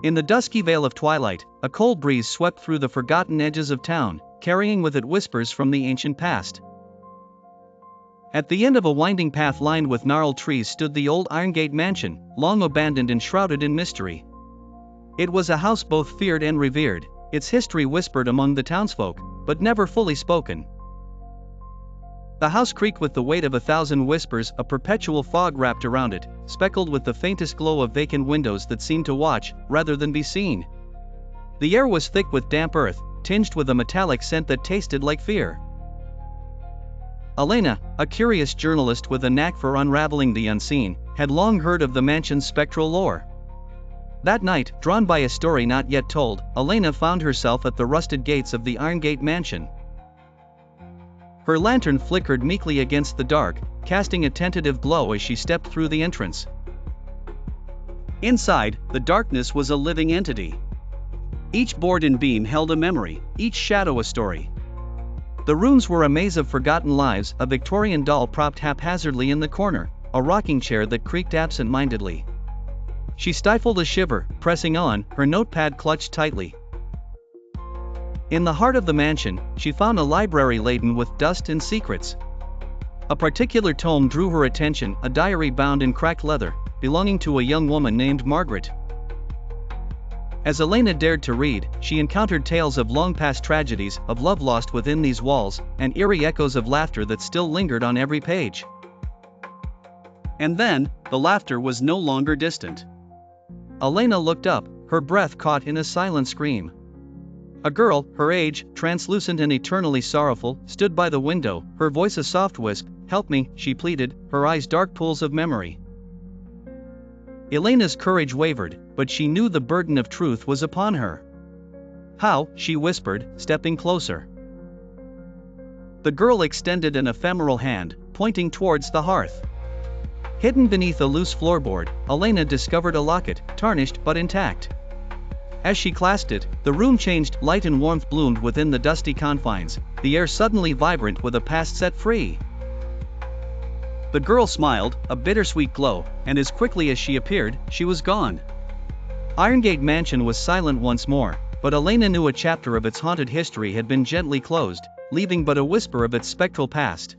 In the dusky veil of twilight, a cold breeze swept through the forgotten edges of town, carrying with it whispers from the ancient past. At the end of a winding path lined with gnarled trees stood the old Irongate mansion, long abandoned and shrouded in mystery. It was a house both feared and revered, its history whispered among the townsfolk, but never fully spoken. The house creaked with the weight of 1,000 whispers, a perpetual fog wrapped around it, speckled with the faintest glow of vacant windows that seemed to watch, rather than be seen. The air was thick with damp earth, tinged with a metallic scent that tasted like fear. Elena, a curious journalist with a knack for unraveling the unseen, had long heard of the mansion's spectral lore. That night, drawn by a story not yet told, Elena found herself at the rusted gates of the Irongate mansion. Her lantern flickered meekly against the dark, casting a tentative glow as she stepped through the entrance. Inside, the darkness was a living entity. Each board and beam held a memory, each shadow a story. The rooms were a maze of forgotten lives, a Victorian doll propped haphazardly in the corner, a rocking chair that creaked absent-mindedly. She stifled a shiver, pressing on, her notepad clutched tightly. In the heart of the mansion, she found a library laden with dust and secrets. A particular tome drew her attention, a diary bound in cracked leather, belonging to a young woman named Margaret. As Elena dared to read, she encountered tales of long-past tragedies, of love lost within these walls, and eerie echoes of laughter that still lingered on every page. And then, the laughter was no longer distant. Elena looked up, her breath caught in a silent scream. A girl, her age, translucent and eternally sorrowful, stood by the window, her voice a soft wisp. "Help me," she pleaded, her eyes dark pools of memory. Elena's courage wavered, but she knew the burden of truth was upon her. "How?" she whispered, stepping closer. The girl extended an ephemeral hand, pointing towards the hearth. Hidden beneath a loose floorboard, Elena discovered a locket, tarnished but intact. As she clasped it, the room changed, light and warmth bloomed within the dusty confines, the air suddenly vibrant with a past set free. The girl smiled, a bittersweet glow, and as quickly as she appeared, she was gone. Irongate Mansion was silent once more, but Elena knew a chapter of its haunted history had been gently closed, leaving but a whisper of its spectral past.